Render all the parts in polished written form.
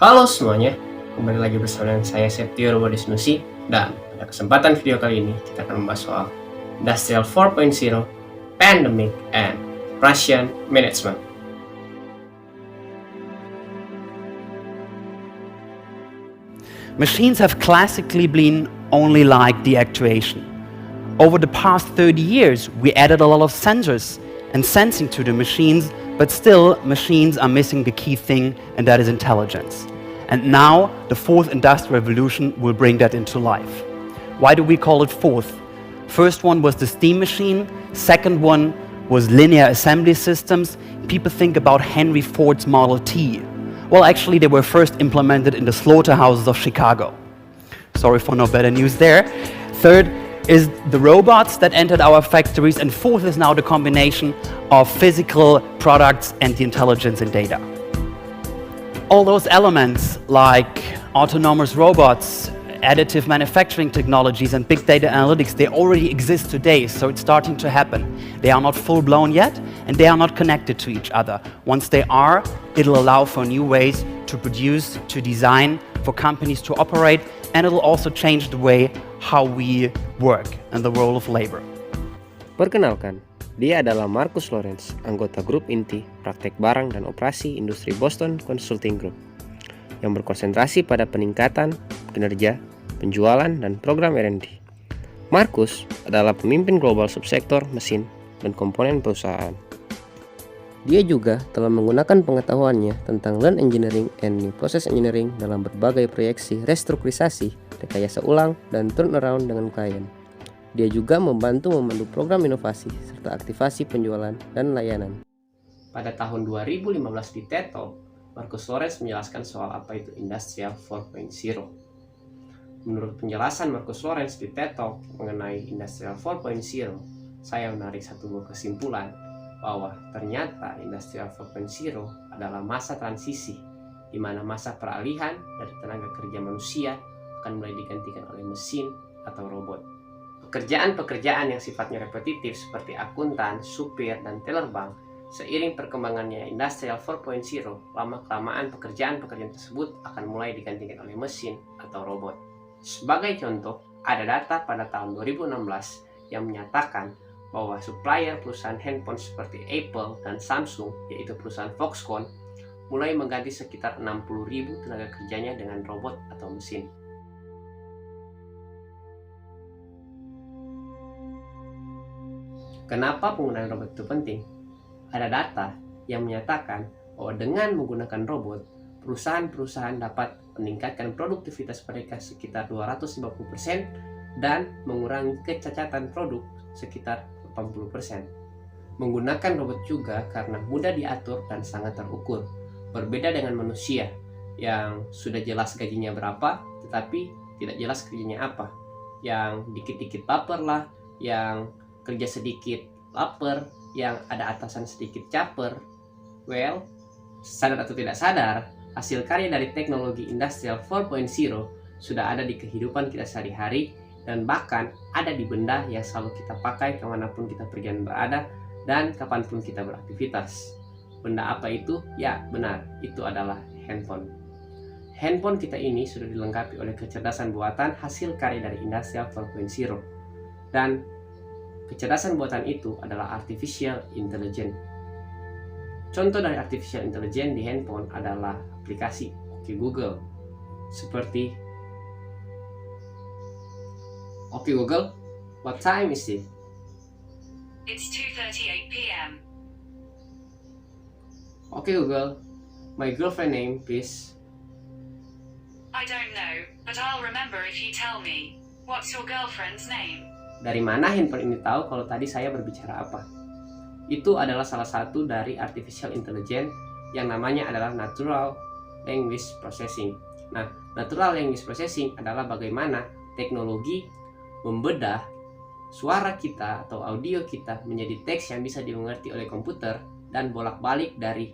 Halo semuanya, kembali lagi bersama dengan saya Septio Robodisnusi, dan pada kesempatan video kali ini kita akan membahas soal Industrial 4.0, Pandemic, and Operation Management. Machines have classically been only like the actuation. Over the past 30 years, we added a lot of sensors and sensing to the machines, but still, machines are missing the key thing, and that is intelligence. And now, the fourth industrial revolution will bring that into life. Why do we call it fourth? First one was the steam machine, second one was linear assembly systems. People think about Henry Ford's Model T. Well, actually, they were first implemented in the slaughterhouses of Chicago. Sorry for no better news there. Third is the robots that entered our factories, and fourth is now the combination of physical products and the intelligence and data. All those elements like autonomous robots, additive manufacturing technologies, and big data analytics, they already exist today, so it's starting to happen. They are not full-blown yet, and they are not connected to each other. Once they are, it'll allow for new ways to produce, to design, for companies to operate, and it'll also change the way how we work and the role of labor. Perkenalkan, dia adalah Marcus Lawrence, anggota grup inti praktek barang dan operasi industri Boston Consulting Group, yang berkonsentrasi pada peningkatan kinerja, penjualan, dan program R&D. Marcus adalah pemimpin global subsektor mesin dan komponen perusahaan. Dia juga telah menggunakan pengetahuannya tentang lean engineering and new process engineering dalam berbagai proyeksi restrukturisasi, rekayasa ulang, dan turnaround dengan klien. Dia juga membantu memandu program inovasi serta aktivasi penjualan dan layanan. Pada tahun 2015 di TED Talk, Marcus Lawrence menjelaskan soal apa itu Industrial 4.0. Menurut penjelasan Marcus Lawrence di TED Talk mengenai Industrial 4.0, saya menarik satu buah kesimpulan bahwa ternyata Industrial 4.0 adalah masa transisi, di mana masa peralihan dari tenaga kerja manusia akan mulai digantikan oleh mesin atau robot. Pekerjaan-pekerjaan yang sifatnya repetitif seperti akuntan, supir, dan teller bank, seiring perkembangannya Industrial 4.0, lama-kelamaan pekerjaan-pekerjaan tersebut akan mulai digantikan oleh mesin atau robot. Sebagai contoh, ada data pada tahun 2016 yang menyatakan bahwa supplier perusahaan handphone seperti Apple dan Samsung, yaitu perusahaan Foxconn, mulai mengganti sekitar 60.000 tenaga kerjanya dengan robot atau mesin. Kenapa penggunaan robot itu penting? Ada data yang menyatakan bahwa dengan menggunakan robot, perusahaan-perusahaan dapat meningkatkan produktivitas mereka sekitar 250% dan mengurangi kecacatan produk sekitar 80%. Menggunakan robot juga karena mudah diatur dan sangat terukur. Berbeda dengan manusia yang sudah jelas gajinya berapa, tetapi tidak jelas kerjanya apa. Yang dikit-dikit baper lah, yang kerja sedikit lapar, yang ada atasan sedikit caper. Well, sadar atau tidak sadar, hasil karya dari teknologi Industrial 4.0 sudah ada di kehidupan kita sehari-hari, dan bahkan ada di benda yang selalu kita pakai kemanapun kita pergi dan berada, dan kapanpun kita beraktivitas. Benda apa itu? Ya, benar, itu adalah handphone. Handphone kita ini sudah dilengkapi oleh kecerdasan buatan hasil karya dari Industrial 4.0. Dan kecerdasan buatan itu adalah Artificial Intelligence. Contoh dari Artificial Intelligence di handphone adalah aplikasi Oke Google, seperti Oke Google, what time is it? It's 2:38 p.m. Oke Google, my girlfriend name please. I don't know, but I'll remember if you tell me. What's your girlfriend's name? Dari mana handphone ini tahu kalau tadi saya berbicara apa? Itu adalah salah satu dari Artificial Intelligence yang namanya adalah Natural Language Processing. Nah, Natural Language Processing adalah bagaimana teknologi membedah suara kita atau audio kita menjadi teks yang bisa dimengerti oleh komputer dan bolak-balik dari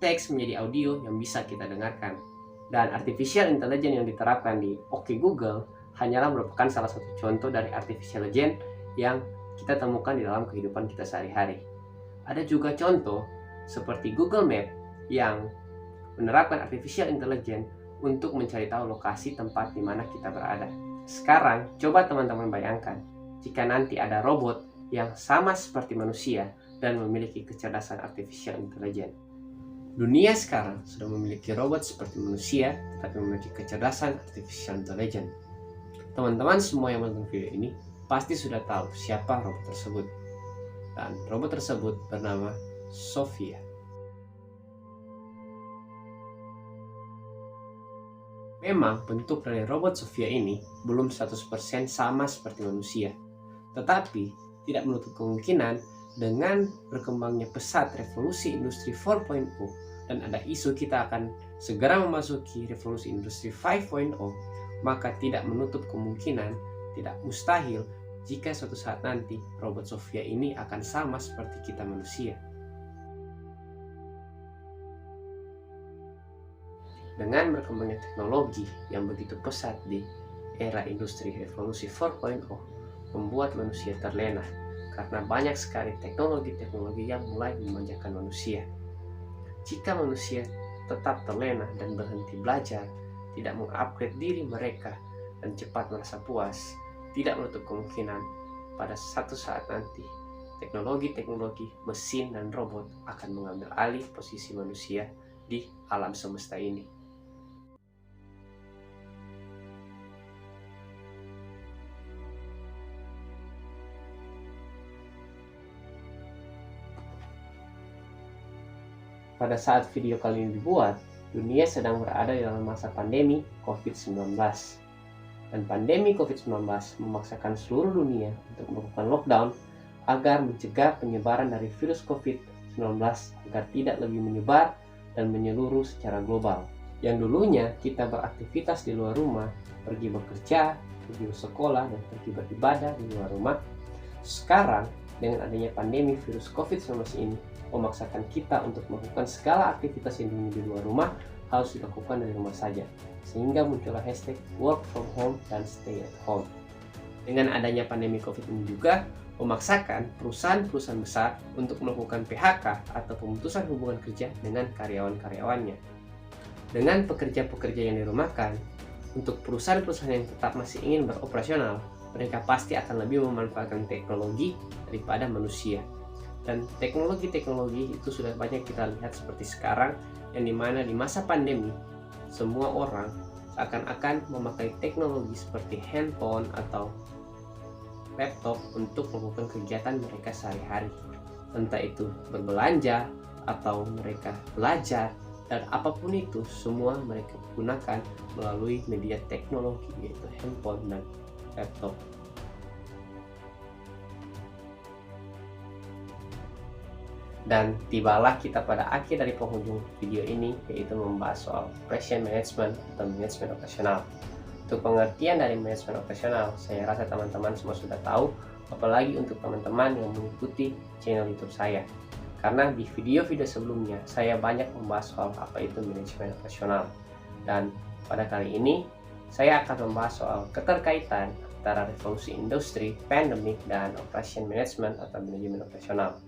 teks menjadi audio yang bisa kita dengarkan. Dan Artificial Intelligence yang diterapkan di Oke Google hanyalah merupakan salah satu contoh dari Artificial Intelligence yang kita temukan di dalam kehidupan kita sehari-hari. Ada juga contoh seperti Google Map yang menerapkan artificial intelligence untuk mencari tahu lokasi tempat di mana kita berada. Sekarang, coba teman-teman bayangkan, jika nanti ada robot yang sama seperti manusia dan memiliki kecerdasan artificial intelligence. Dunia sekarang sudah memiliki robot seperti manusia, tetapi memiliki kecerdasan artificial intelligence. Teman-teman semua yang menonton video ini pasti sudah tahu siapa robot tersebut. Dan robot tersebut bernama Sophia. Memang bentuk dari robot Sophia ini belum 100% sama seperti manusia, tetapi tidak menutup kemungkinan dengan berkembangnya pesat revolusi industri 4.0 dan ada isu kita akan segera memasuki revolusi industri 5.0, maka tidak menutup kemungkinan, tidak mustahil jika suatu saat nanti robot Sophia ini akan sama seperti kita manusia. Dengan berkembangnya teknologi yang begitu pesat di era industri revolusi 4.0 membuat manusia terlena karena banyak sekali teknologi-teknologi yang mulai memanjakan manusia. Jika manusia tetap terlena dan berhenti belajar, tidak mengupgrade diri mereka dan cepat merasa puas, tidak menutup kemungkinan pada satu saat nanti teknologi-teknologi mesin dan robot akan mengambil alih posisi manusia di alam semesta ini. Pada saat video kali ini dibuat, dunia sedang berada dalam masa pandemi COVID-19. Dan pandemi COVID-19 memaksakan seluruh dunia untuk melakukan lockdown agar mencegah penyebaran dari virus COVID-19 agar tidak lebih menyebar dan menyeluruh secara global. Yang dulunya kita beraktivitas di luar rumah, pergi bekerja, pergi bersekolah, dan pergi beribadah di luar rumah. Sekarang, dengan adanya pandemi virus COVID-19 ini, memaksakan kita untuk melakukan segala aktivitas yang dulu di luar rumah harus dilakukan dari rumah saja, sehingga muncullah hashtag work from home dan stay at home. Dengan adanya pandemi COVID ini juga memaksakan perusahaan-perusahaan besar untuk melakukan PHK atau pemutusan hubungan kerja dengan karyawan-karyawannya. Dengan pekerja-pekerja yang dirumahkan, untuk perusahaan-perusahaan yang tetap masih ingin beroperasional, mereka pasti akan lebih memanfaatkan teknologi daripada manusia. Dan teknologi-teknologi itu sudah banyak kita lihat seperti sekarang, yang dimana di masa pandemi semua orang seakan-akan memakai teknologi seperti handphone atau laptop untuk melakukan kegiatan mereka sehari-hari, entah itu berbelanja atau mereka belajar, dan apapun itu semua mereka gunakan melalui media teknologi yaitu handphone dan laptop. Dan tibalah kita pada akhir dari penghujung video ini, yaitu membahas soal operation management atau manajemen operasional. Untuk pengertian dari manajemen operasional, saya rasa teman-teman semua sudah tahu, apalagi untuk teman-teman yang mengikuti channel YouTube saya. Karena di video-video sebelumnya, saya banyak membahas soal apa itu manajemen operasional. Dan pada kali ini, saya akan membahas soal keterkaitan antara revolusi industri, pandemik, dan operation management atau manajemen operasional.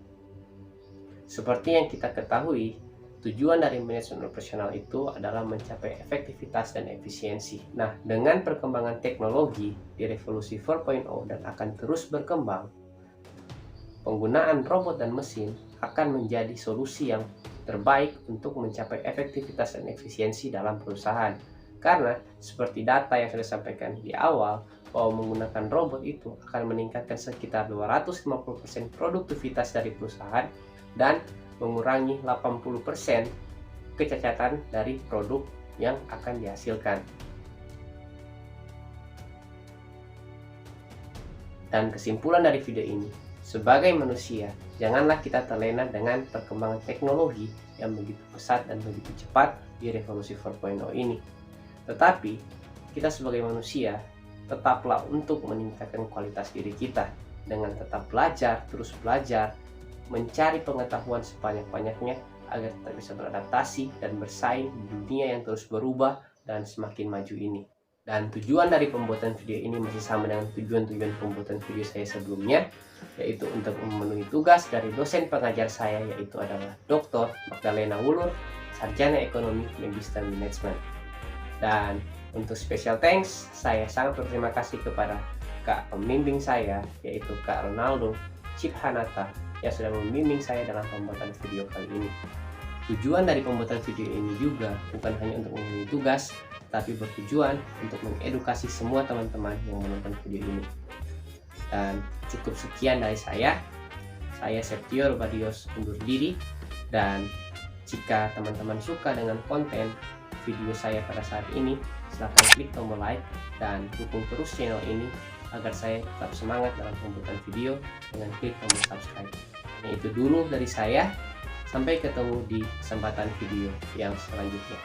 Seperti yang kita ketahui, tujuan dari manajemen operasional itu adalah mencapai efektivitas dan efisiensi. Nah, dengan perkembangan teknologi di revolusi 4.0 dan akan terus berkembang, penggunaan robot dan mesin akan menjadi solusi yang terbaik untuk mencapai efektivitas dan efisiensi dalam perusahaan. Karena seperti data yang sudah disampaikan di awal, bahwa menggunakan robot itu akan meningkatkan sekitar 250% produktivitas dari perusahaan dan mengurangi 80% kecacatan dari produk yang akan dihasilkan. Dan kesimpulan dari video ini, sebagai manusia, janganlah kita terlena dengan perkembangan teknologi yang begitu pesat dan begitu cepat di revolusi 4.0 ini. Tetapi, kita sebagai manusia, tetaplah untuk meningkatkan kualitas diri kita dengan tetap belajar, terus belajar, mencari pengetahuan sebanyak-banyaknya agar kita bisa beradaptasi dan bersaing di dunia yang terus berubah dan semakin maju ini. Dan tujuan dari pembuatan video ini masih sama dengan tujuan-tujuan pembuatan video saya sebelumnya, yaitu untuk memenuhi tugas dari dosen pengajar saya, yaitu adalah Dr. Magdalena Wulur, Sarjana Ekonomi Magister Management. Dan untuk special thanks, saya sangat berterima kasih kepada Kak pembimbing saya, yaitu Kak Ronaldo Ciphanata, yang sudah membimbing saya dalam pembuatan video kali ini. Tujuan dari pembuatan video ini juga bukan hanya untuk memenuhi tugas, tapi bertujuan untuk mengedukasi semua teman-teman yang menonton video ini. Dan cukup sekian dari saya. Saya Septio Robadios undur diri, dan jika teman-teman suka dengan konten video saya pada saat ini, silahkan klik tombol like dan dukung terus channel ini agar saya tetap semangat dalam pembuatan video dengan klik tombol subscribe. Nah, itu dulu dari saya. Sampai ketemu di kesempatan video yang selanjutnya.